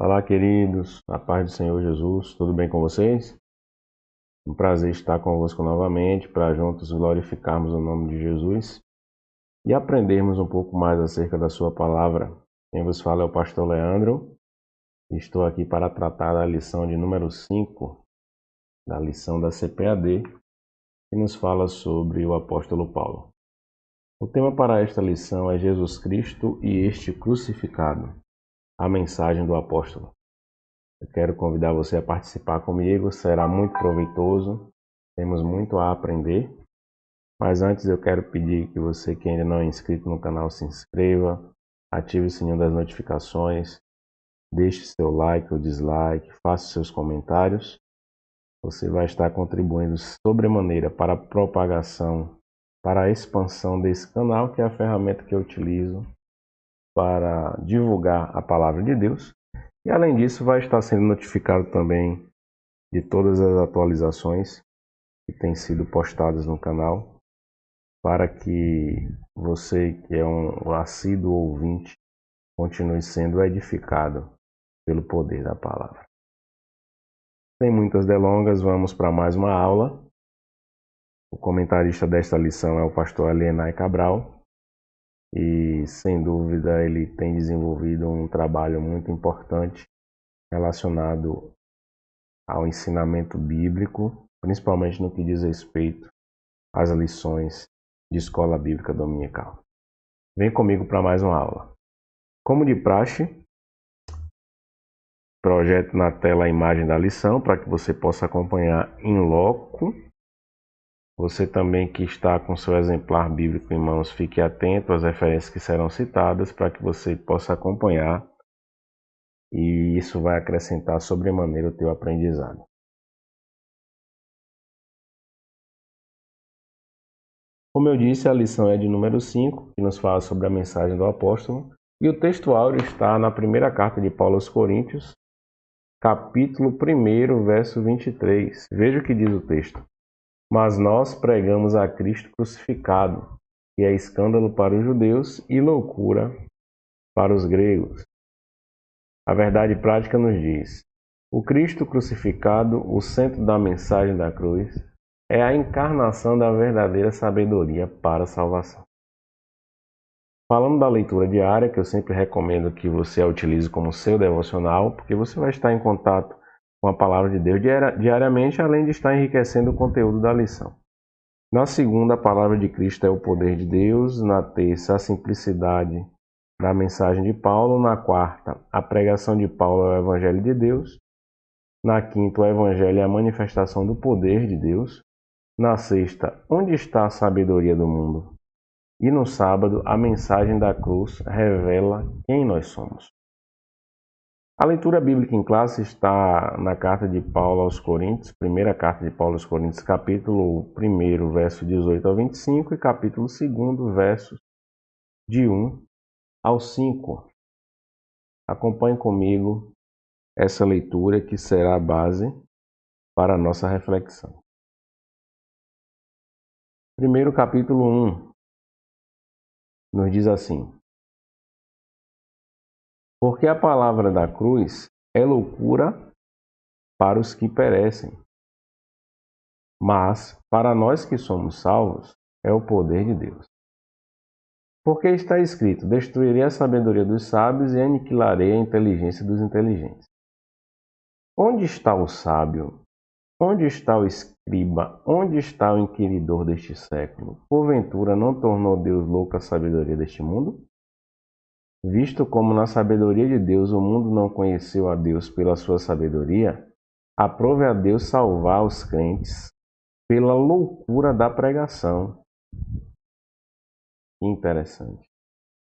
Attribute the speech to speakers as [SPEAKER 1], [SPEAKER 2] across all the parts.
[SPEAKER 1] Olá, queridos, a paz do Senhor Jesus, tudo bem com vocês? Um prazer estar convosco novamente para juntos glorificarmos o nome de Jesus e aprendermos um pouco mais acerca da Sua palavra. Quem vos fala é o pastor Leandro e estou aqui para tratar da lição de número 5, da lição da CPAD, que nos fala sobre o apóstolo Paulo. O tema para esta lição é Jesus Cristo e este crucificado, a mensagem do apóstolo. Eu quero convidar você a participar comigo, será muito proveitoso, temos muito a aprender. Mas antes eu quero pedir que você que ainda não é inscrito no canal se inscreva, ative o sininho das notificações, deixe seu like ou dislike, faça seus comentários. Você vai estar contribuindo sobremaneira para a propagação, para a expansão desse canal, que é a ferramenta que eu utilizo para divulgar a palavra de Deus. E além disso, vai estar sendo notificado também de todas as atualizações que têm sido postadas no canal, para que você, que é um assíduo ouvinte, continue sendo edificado pelo poder da palavra. Sem muitas delongas, vamos para mais uma aula. O comentarista desta lição é o pastor Alienay Cabral e, sem dúvida, ele tem desenvolvido um trabalho muito importante relacionado ao ensinamento bíblico, principalmente no que diz respeito às lições de escola bíblica dominical. Vem comigo para mais uma aula. Como de praxe, projete na tela a imagem da lição para que você possa acompanhar em loco. Você também que está com seu exemplar bíblico em mãos, fique atento às referências que serão citadas para que você possa acompanhar, e isso vai acrescentar sobremaneira o teu aprendizado. Como eu disse, a lição é de número 5, que nos fala sobre a mensagem do apóstolo, e o texto áureo está na primeira carta de Paulo aos Coríntios, capítulo 1, verso 23. Veja o que diz o texto. Mas nós pregamos a Cristo crucificado, que é escândalo para os judeus e loucura para os gregos. A verdade prática nos diz: o Cristo crucificado, o centro da mensagem da cruz, é a encarnação da verdadeira sabedoria para a salvação. Falando da leitura diária, que eu sempre recomendo que você a utilize como seu devocional, porque você vai estar em contato com a palavra de Deus diariamente, além de estar enriquecendo o conteúdo da lição. Na segunda, a palavra de Cristo é o poder de Deus. Na terça, a simplicidade da mensagem de Paulo. Na quarta, a pregação de Paulo é o Evangelho de Deus. Na quinta, o Evangelho é a manifestação do poder de Deus. Na sexta, onde está a sabedoria do mundo? E no sábado, a mensagem da cruz revela quem nós somos. A leitura bíblica em classe está na carta de Paulo aos Coríntios, primeira carta de Paulo aos Coríntios, capítulo 1, verso 18 ao 25 e capítulo 2, versos de 1 ao 5. Acompanhe comigo essa leitura que será a base para a nossa reflexão. Primeiro, capítulo 1, nos diz assim: porque a palavra da cruz é loucura para os que perecem, mas para nós que somos salvos é o poder de Deus. Porque está escrito: destruirei a sabedoria dos sábios e aniquilarei a inteligência dos inteligentes. Onde está o sábio? Onde está o escriba? Onde está o inquiridor deste século? Porventura não tornou Deus louca a sabedoria deste mundo? Visto como na sabedoria de Deus o mundo não conheceu a Deus pela sua sabedoria, aprove a Deus salvar os crentes pela loucura da pregação. Interessante.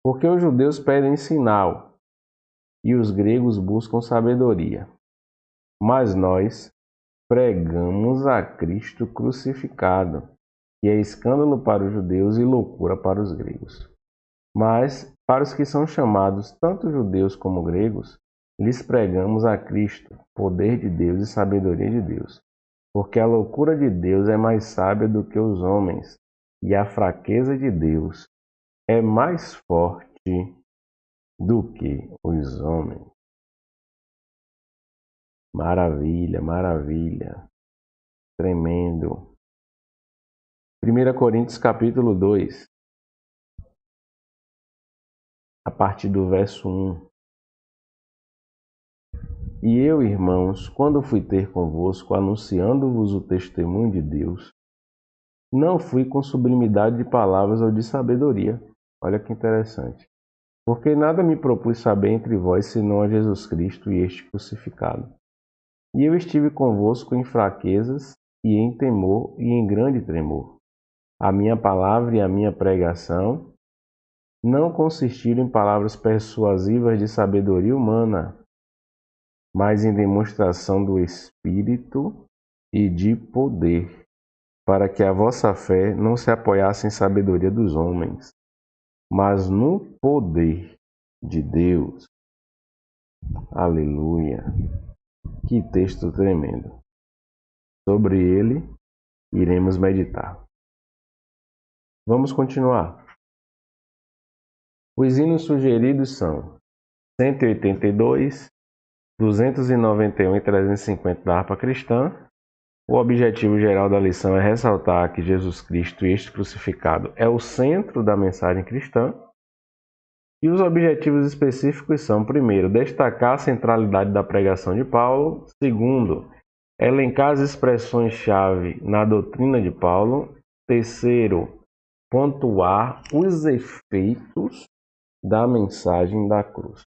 [SPEAKER 1] Porque os judeus pedem sinal e os gregos buscam sabedoria. Mas nós pregamos a Cristo crucificado, que é escândalo para os judeus e loucura para os gregos. Mas para os que são chamados, tanto judeus como gregos, lhes pregamos a Cristo, poder de Deus e sabedoria de Deus. Porque a loucura de Deus é mais sábia do que os homens, e a fraqueza de Deus é mais forte do que os homens. Maravilha, maravilha. Tremendo. 1 Coríntios capítulo 2, a partir do verso 1. E eu, irmãos, quando fui ter convosco, anunciando-vos o testemunho de Deus, não fui com sublimidade de palavras ou de sabedoria. Olha que interessante. Porque nada me propus saber entre vós, senão a Jesus Cristo e este crucificado. E eu estive convosco em fraquezas, e em temor, e em grande tremor. A minha palavra e a minha pregação não consistiram em palavras persuasivas de sabedoria humana, mas em demonstração do Espírito e de poder, para que a vossa fé não se apoiasse em sabedoria dos homens, mas no poder de Deus. Aleluia! Que texto tremendo! Sobre ele iremos meditar. Vamos continuar. Os hinos sugeridos são 182, 291 e 350 da harpa cristã. O objetivo geral da lição é ressaltar que Jesus Cristo e este crucificado é o centro da mensagem cristã. E os objetivos específicos são: primeiro, destacar a centralidade da pregação de Paulo; segundo, elencar as expressões-chave na doutrina de Paulo; terceiro, pontuar os efeitos da mensagem da cruz.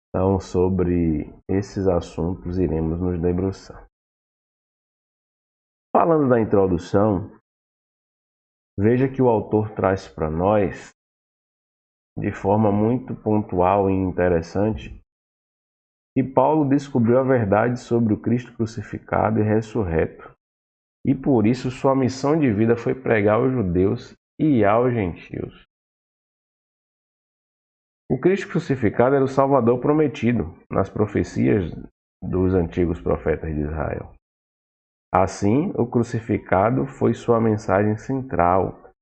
[SPEAKER 1] Então, sobre esses assuntos iremos nos debruçar. Falando da introdução, veja que o autor traz para nós, de forma muito pontual e interessante, que Paulo descobriu a verdade sobre o Cristo crucificado e ressurreto, e por isso sua missão de vida foi pregar aos judeus e aos gentios. O Cristo crucificado era o Salvador prometido nas profecias dos antigos profetas de Israel. Assim, o crucificado foi sua mensagem central.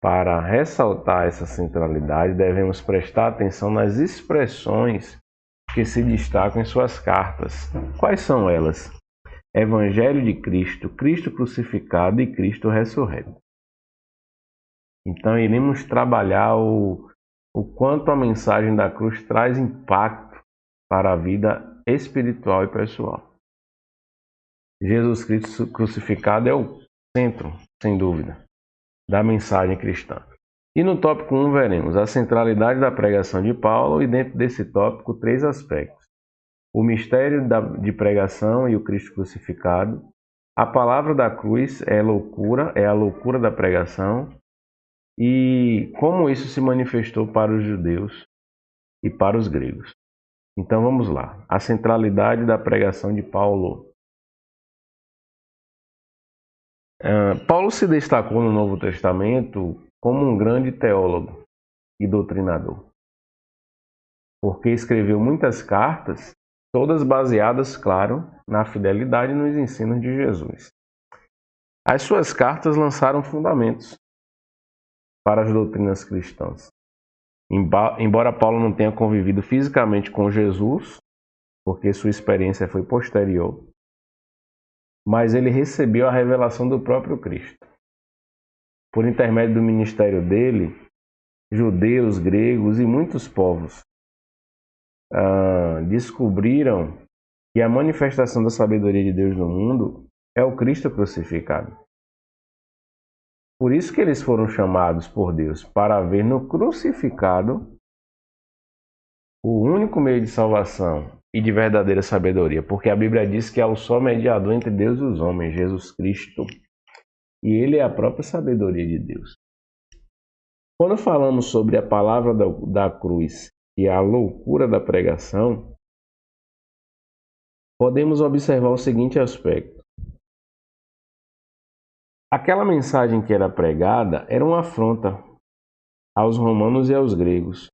[SPEAKER 1] Para ressaltar essa centralidade, devemos prestar atenção nas expressões que se destacam em suas cartas. Quais são elas? Evangelho de Cristo, Cristo crucificado e Cristo ressurreto. Então, iremos trabalhar o quanto a mensagem da cruz traz impacto para a vida espiritual e pessoal. Jesus Cristo crucificado é o centro, sem dúvida, da mensagem cristã. E no tópico 1 veremos a centralidade da pregação de Paulo e dentro desse tópico 3 aspectos: o mistério de pregação e o Cristo crucificado, a palavra da cruz é a loucura da pregação e como isso se manifestou para os judeus e para os gregos. Então vamos lá, a centralidade da pregação de Paulo. Paulo se destacou no Novo Testamento como um grande teólogo e doutrinador, porque escreveu muitas cartas, todas baseadas, claro, na fidelidade e nos ensinos de Jesus. As suas cartas lançaram fundamentos para as doutrinas cristãs. Embora Paulo não tenha convivido fisicamente com Jesus, porque sua experiência foi posterior, mas ele recebeu a revelação do próprio Cristo. Por intermédio do ministério dele, judeus, gregos e muitos povos descobriram que a manifestação da sabedoria de Deus no mundo é o Cristo crucificado. Por isso que eles foram chamados por Deus para ver no crucificado o único meio de salvação e de verdadeira sabedoria, porque a Bíblia diz que há um só mediador entre Deus e os homens, Jesus Cristo, e ele é a própria sabedoria de Deus. Quando falamos sobre a palavra da cruz e a loucura da pregação, podemos observar o seguinte aspecto. Aquela mensagem que era pregada era uma afronta aos romanos e aos gregos.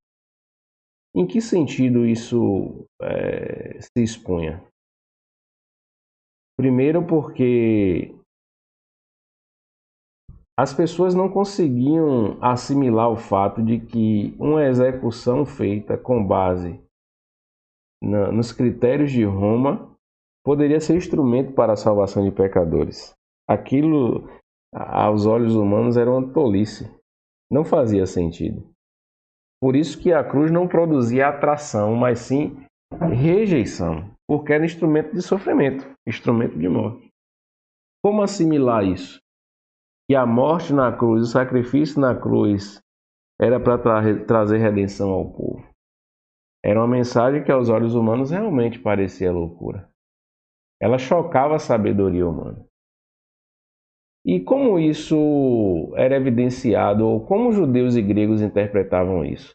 [SPEAKER 1] Em que sentido isso se expunha? Primeiro, porque as pessoas não conseguiam assimilar o fato de que uma execução feita com base nos critérios de Roma, poderia ser instrumento para a salvação de pecadores. Aquilo, aos olhos humanos, era uma tolice. Não fazia sentido. Por isso que a cruz não produzia atração, mas sim rejeição, porque era instrumento de sofrimento, instrumento de morte. Como assimilar isso? Que a morte na cruz, o sacrifício na cruz, era para trazer redenção ao povo. Era uma mensagem que aos olhos humanos realmente parecia loucura. Ela chocava a sabedoria humana. E como isso era evidenciado, ou como judeus e gregos interpretavam isso?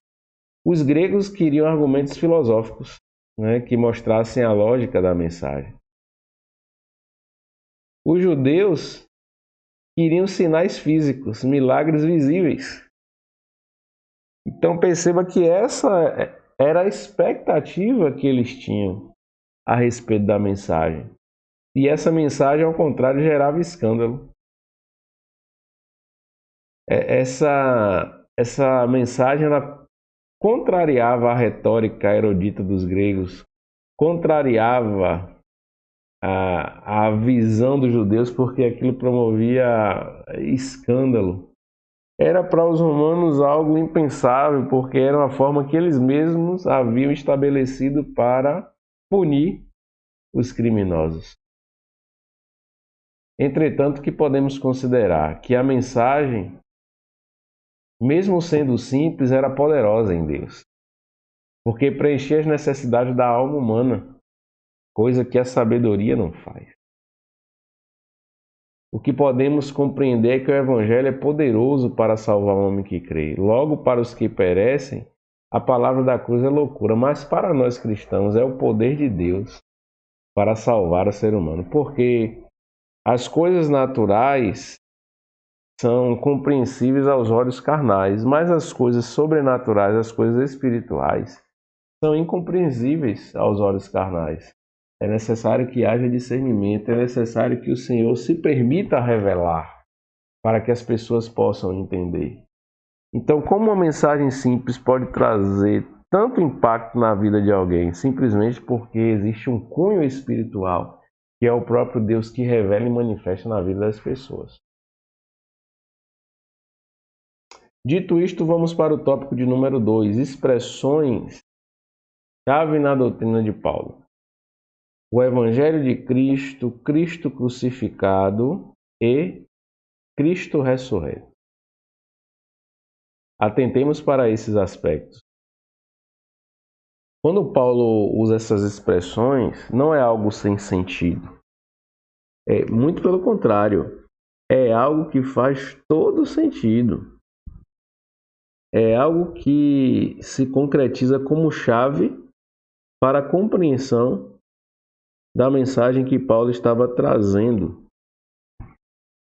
[SPEAKER 1] Os gregos queriam argumentos filosóficos, né, que mostrassem a lógica da mensagem. Os judeus queriam sinais físicos, milagres visíveis. Então perceba que essa era a expectativa que eles tinham a respeito da mensagem. E essa mensagem, ao contrário, gerava escândalo. Essa mensagem ela contrariava a retórica erudita dos gregos, contrariava a visão dos judeus, porque aquilo promovia escândalo. Era para os romanos algo impensável, porque era uma forma que eles mesmos haviam estabelecido para punir os criminosos. Entretanto, que podemos considerar que a mensagem, mesmo sendo simples, era poderosa em Deus, porque preenchia as necessidades da alma humana, coisa que a sabedoria não faz. O que podemos compreender é que o Evangelho é poderoso para salvar o homem que crê. Logo, para os que perecem, a palavra da cruz é loucura, mas para nós cristãos é o poder de Deus para salvar o ser humano. Porque as coisas naturais são compreensíveis aos olhos carnais, mas as coisas sobrenaturais, as coisas espirituais, são incompreensíveis aos olhos carnais. É necessário que haja discernimento, é necessário que o Senhor se permita revelar para que as pessoas possam entender. Então, como uma mensagem simples pode trazer tanto impacto na vida de alguém, simplesmente porque existe um cunho espiritual, que é o próprio Deus que revela e manifesta na vida das pessoas. Dito isto, vamos para o tópico de número 2, expressões-chave na doutrina de Paulo. O Evangelho de Cristo, Cristo crucificado e Cristo ressurreto. Atentemos para esses aspectos. Quando Paulo usa essas expressões, não é algo sem sentido. É muito pelo contrário, é algo que faz todo sentido. É algo que se concretiza como chave para a compreensão da mensagem que Paulo estava trazendo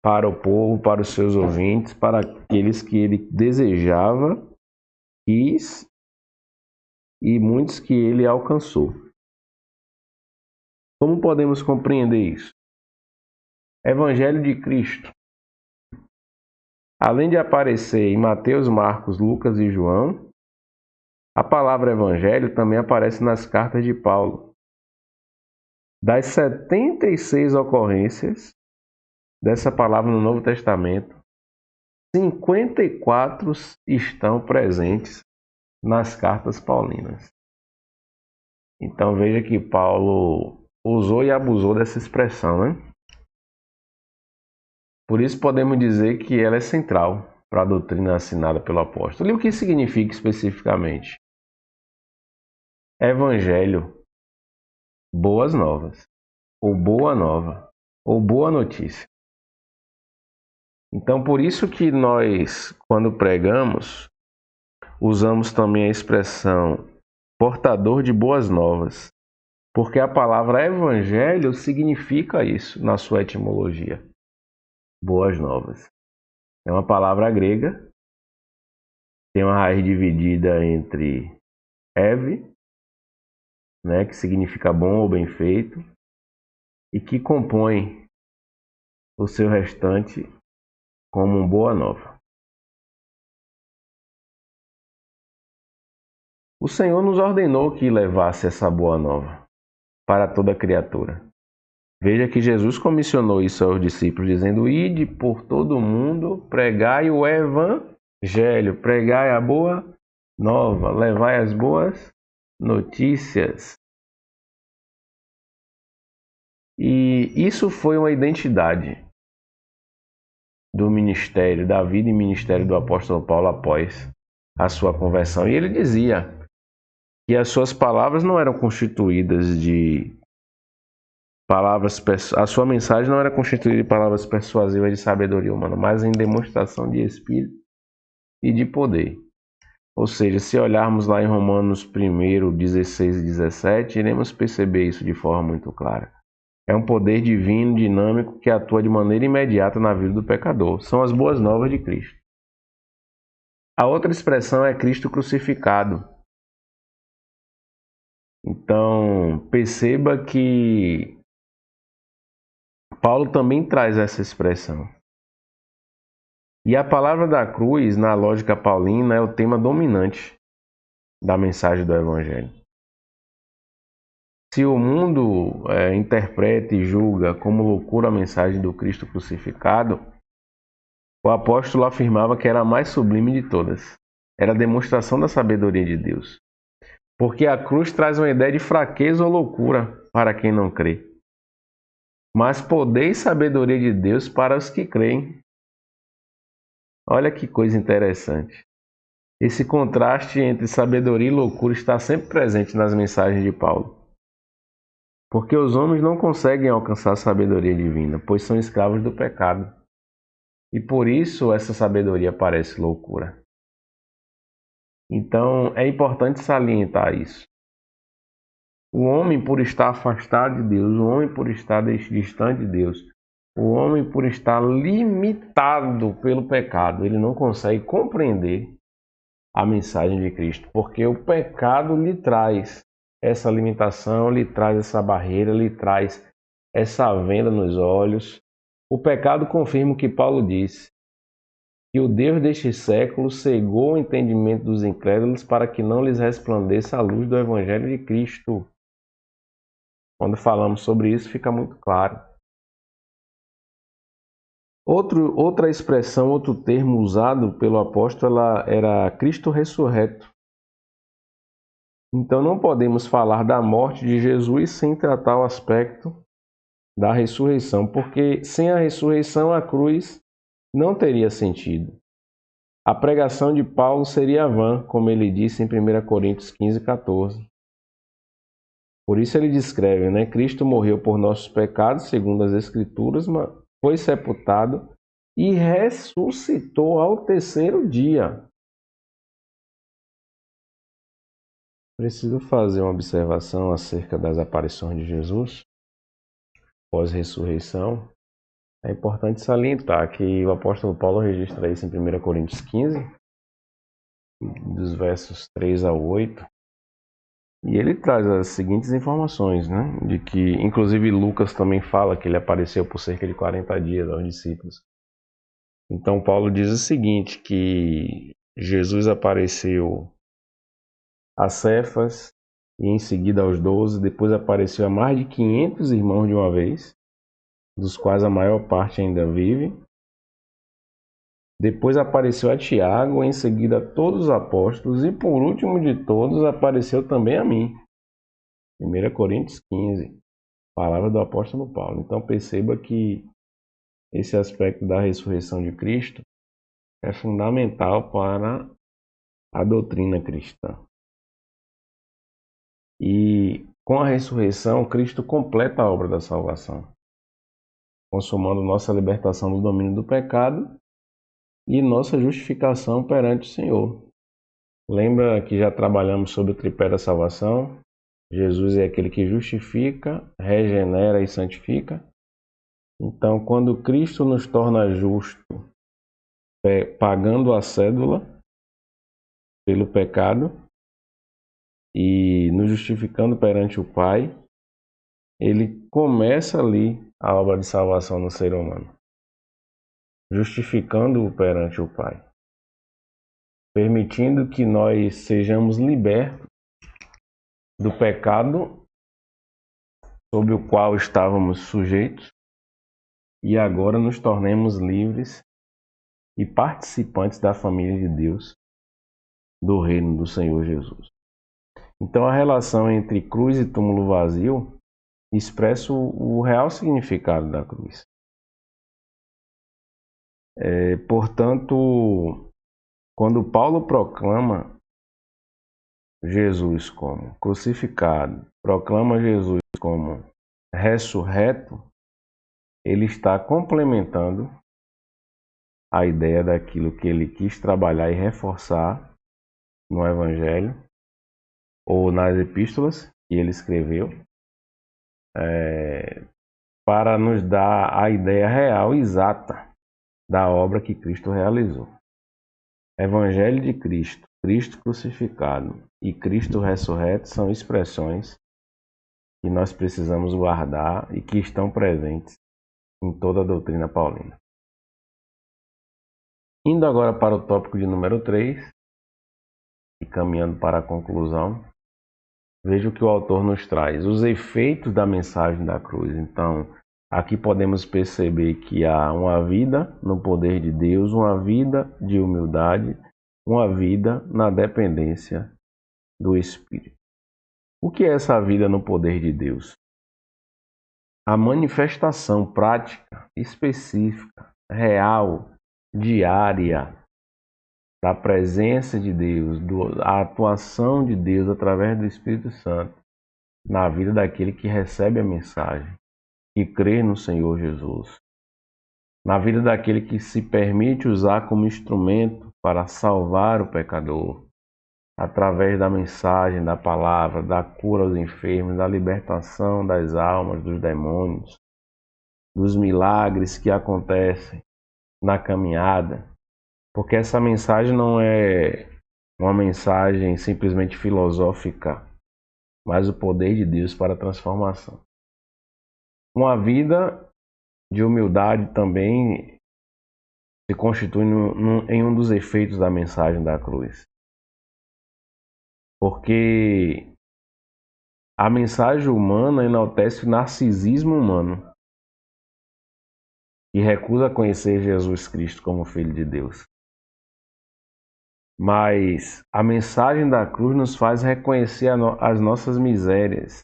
[SPEAKER 1] para o povo, para os seus ouvintes, para aqueles que ele desejava, quis e muitos que ele alcançou. Como podemos compreender isso? Evangelho de Cristo. Além de aparecer em Mateus, Marcos, Lucas e João, a palavra evangelho também aparece nas cartas de Paulo. Das 76 ocorrências dessa palavra no Novo Testamento, 54 estão presentes nas cartas paulinas. Então veja que Paulo usou e abusou dessa expressão, né? Por isso podemos dizer que ela é central para a doutrina assinada pelo apóstolo. E o que significa especificamente? Evangelho, boas novas, ou boa nova, ou boa notícia. Então por isso que nós, quando pregamos, usamos também a expressão portador de boas novas, porque a palavra evangelho significa isso na sua etimologia. Boas novas. É uma palavra grega, tem uma raiz dividida entre eve, né, que significa bom ou bem feito, e que compõe o seu restante como boa nova. O Senhor nos ordenou que levasse essa boa nova para toda criatura. Veja que Jesus comissionou isso aos discípulos, dizendo: ide por todo o mundo, pregai o evangelho, pregai a boa nova, levai as boas notícias. E isso foi uma identidade do ministério, da vida e ministério do apóstolo Paulo após a sua conversão. E ele dizia que as suas palavras não eram constituídas de palavras, a sua mensagem não era constituída de palavras persuasivas de sabedoria humana, mas em demonstração de espírito e de poder. Ou seja, se olharmos lá em Romanos 1, 16 e 17, iremos perceber isso de forma muito clara. É um poder divino, dinâmico, que atua de maneira imediata na vida do pecador. São as boas novas de Cristo. A outra expressão é Cristo crucificado. Então, perceba que Paulo também traz essa expressão. E a palavra da cruz, na lógica paulina, é o tema dominante da mensagem do Evangelho. Se o mundo interpreta e julga como loucura a mensagem do Cristo crucificado, o apóstolo afirmava que era a mais sublime de todas. Era a demonstração da sabedoria de Deus. Porque a cruz traz uma ideia de fraqueza ou loucura para quem não crê, mas poder e sabedoria de Deus para os que creem. Olha que coisa interessante. Esse contraste entre sabedoria e loucura está sempre presente nas mensagens de Paulo. Porque os homens não conseguem alcançar a sabedoria divina, pois são escravos do pecado. E por isso essa sabedoria parece loucura. Então é importante salientar isso. O homem, por estar afastado de Deus, o homem, por estar distante de Deus, o homem, por estar limitado pelo pecado, ele não consegue compreender a mensagem de Cristo, porque o pecado lhe traz essa limitação, lhe traz essa barreira, lhe traz essa venda nos olhos. O pecado confirma o que Paulo disse, que o Deus deste século cegou o entendimento dos incrédulos para que não lhes resplandeça a luz do Evangelho de Cristo. Quando falamos sobre isso, fica muito claro. Outra expressão, outro termo usado pelo apóstolo era Cristo ressurreto. Então não podemos falar da morte de Jesus sem tratar o aspecto da ressurreição, porque sem a ressurreição a cruz não teria sentido. A pregação de Paulo seria vã, como ele disse em 1 Coríntios 15, 14. Por isso ele descreve, né? Cristo morreu por nossos pecados, segundo as Escrituras, foi sepultado e ressuscitou ao terceiro dia. Preciso fazer uma observação acerca das aparições de Jesus pós-ressurreição. É importante salientar que o apóstolo Paulo registra isso em 1 Coríntios 15, dos versos 3 a 8. E ele traz as seguintes informações, né? De que, inclusive, Lucas também fala que ele apareceu por cerca de 40 dias aos discípulos. Então, Paulo diz o seguinte, que Jesus apareceu a Cefas e em seguida aos 12, depois apareceu a mais de 500 irmãos de uma vez, dos quais a maior parte ainda vive. Depois apareceu a Tiago, em seguida a todos os apóstolos e por último de todos apareceu também a mim. 1 Coríntios 15, palavra do apóstolo Paulo. Então perceba que esse aspecto da ressurreição de Cristo é fundamental para a doutrina cristã. E com a ressurreição, Cristo completa a obra da salvação, consumando nossa libertação do domínio do pecado e nossa justificação perante o Senhor. Lembra que já trabalhamos sobre o tripé da salvação? Jesus é aquele que justifica, regenera e santifica. Então, quando Cristo nos torna justo, pagando a cédula pelo pecado e nos justificando perante o Pai, ele começa ali a obra de salvação no ser humano, justificando-o perante o Pai, permitindo que nós sejamos libertos do pecado sob o qual estávamos sujeitos e agora nos tornemos livres e participantes da família de Deus, do reino do Senhor Jesus. Então a relação entre cruz e túmulo vazio expressa o real significado da cruz. Portanto, quando Paulo proclama Jesus como crucificado, proclama Jesus como ressurreto, ele está complementando a ideia daquilo que ele quis trabalhar e reforçar no Evangelho ou nas epístolas que ele escreveu, para nos dar a ideia real e exata da obra que Cristo realizou. Evangelho de Cristo, Cristo crucificado e Cristo ressurreto são expressões que nós precisamos guardar e que estão presentes em toda a doutrina paulina. Indo agora para o tópico de número 3 e caminhando para a conclusão, veja o que o autor nos traz, os efeitos da mensagem da cruz. Então, aqui podemos perceber que há uma vida no poder de Deus, uma vida de humildade, uma vida na dependência do Espírito. O que é essa vida no poder de Deus? A manifestação prática, específica, real, diária da presença de Deus, a atuação de Deus através do Espírito Santo na vida daquele que recebe a mensagem, que crê no Senhor Jesus, na vida daquele que se permite usar como instrumento para salvar o pecador, através da mensagem, da palavra, da cura aos enfermos, da libertação das almas, dos demônios, dos milagres que acontecem na caminhada, porque essa mensagem não é uma mensagem simplesmente filosófica, mas o poder de Deus para a transformação. Uma vida de humildade também se constitui em um dos efeitos da mensagem da cruz. Porque a mensagem humana enaltece o narcisismo humano e recusa conhecer Jesus Cristo como Filho de Deus. Mas a mensagem da cruz nos faz reconhecer as nossas misérias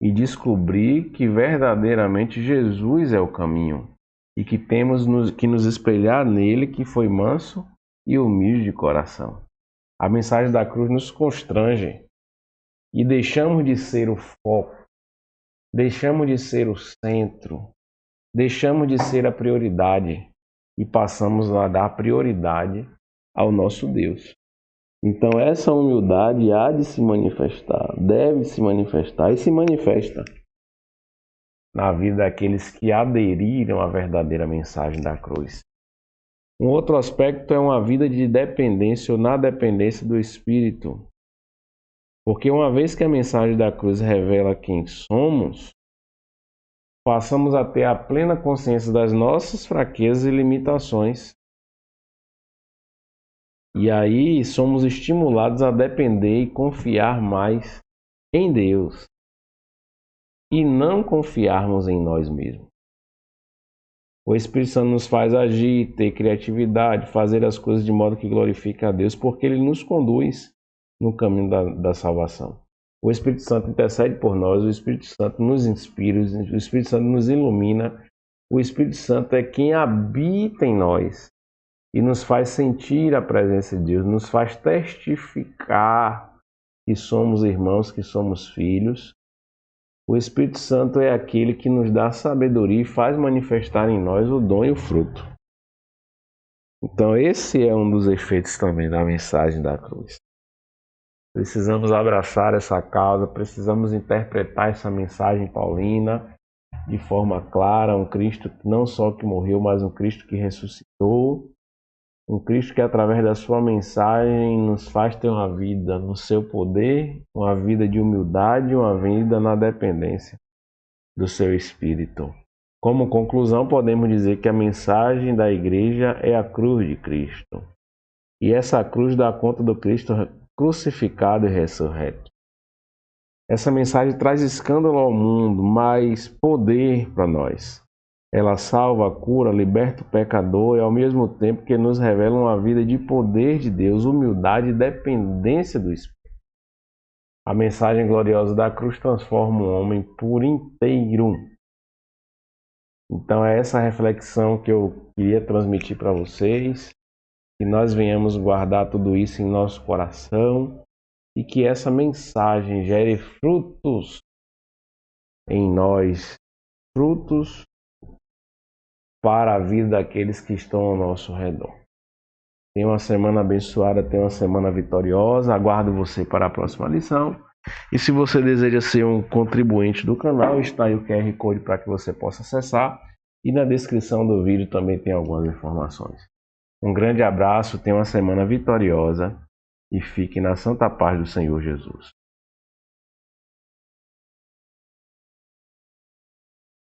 [SPEAKER 1] e descobrir que verdadeiramente Jesus é o caminho e que temos que nos espelhar nele, que foi manso e humilde de coração. A mensagem da cruz nos constrange e deixamos de ser o foco, deixamos de ser o centro, deixamos de ser a prioridade e passamos a dar prioridade ao nosso Deus. Então essa humildade há de se manifestar, deve se manifestar e se manifesta na vida daqueles que aderiram à verdadeira mensagem da cruz. Um outro aspecto é uma vida de dependência ou na dependência do Espírito. Porque uma vez que a mensagem da cruz revela quem somos, passamos a ter a plena consciência das nossas fraquezas e limitações. E aí somos estimulados a depender e confiar mais em Deus e não confiarmos em nós mesmos. O Espírito Santo nos faz agir, ter criatividade, fazer as coisas de modo que glorifique a Deus, porque Ele nos conduz no caminho da salvação. O Espírito Santo intercede por nós, o Espírito Santo nos inspira, o Espírito Santo nos ilumina, o Espírito Santo é quem habita em nós e nos faz sentir a presença de Deus, nos faz testificar que somos irmãos, que somos filhos. O Espírito Santo é aquele que nos dá sabedoria e faz manifestar em nós o dom e o fruto. Então esse é um dos efeitos também da mensagem da cruz. Precisamos abraçar essa causa, precisamos interpretar essa mensagem paulina de forma clara, um Cristo não só que morreu, mas um Cristo que ressuscitou, um Cristo que através da sua mensagem nos faz ter uma vida no seu poder, uma vida de humildade, uma vida na dependência do seu Espírito. Como conclusão, podemos dizer que a mensagem da igreja é a cruz de Cristo. E essa cruz dá conta do Cristo crucificado e ressurreto. Essa mensagem traz escândalo ao mundo, mas poder para nós. Ela salva, cura, liberta o pecador e ao mesmo tempo que nos revela uma vida de poder de Deus, humildade e dependência do Espírito. A mensagem gloriosa da cruz transforma o homem por inteiro. Então é essa reflexão que eu queria transmitir para vocês, que nós venhamos guardar tudo isso em nosso coração e que essa mensagem gere frutos em nós, frutos para a vida daqueles que estão ao nosso redor. Tenha uma semana abençoada, tenha uma semana vitoriosa. Aguardo você para a próxima lição. E se você deseja ser um contribuinte do canal, está aí o QR Code para que você possa acessar. E na descrição do vídeo também tem algumas informações. Um grande abraço, tenha uma semana vitoriosa e fique na santa paz do Senhor Jesus.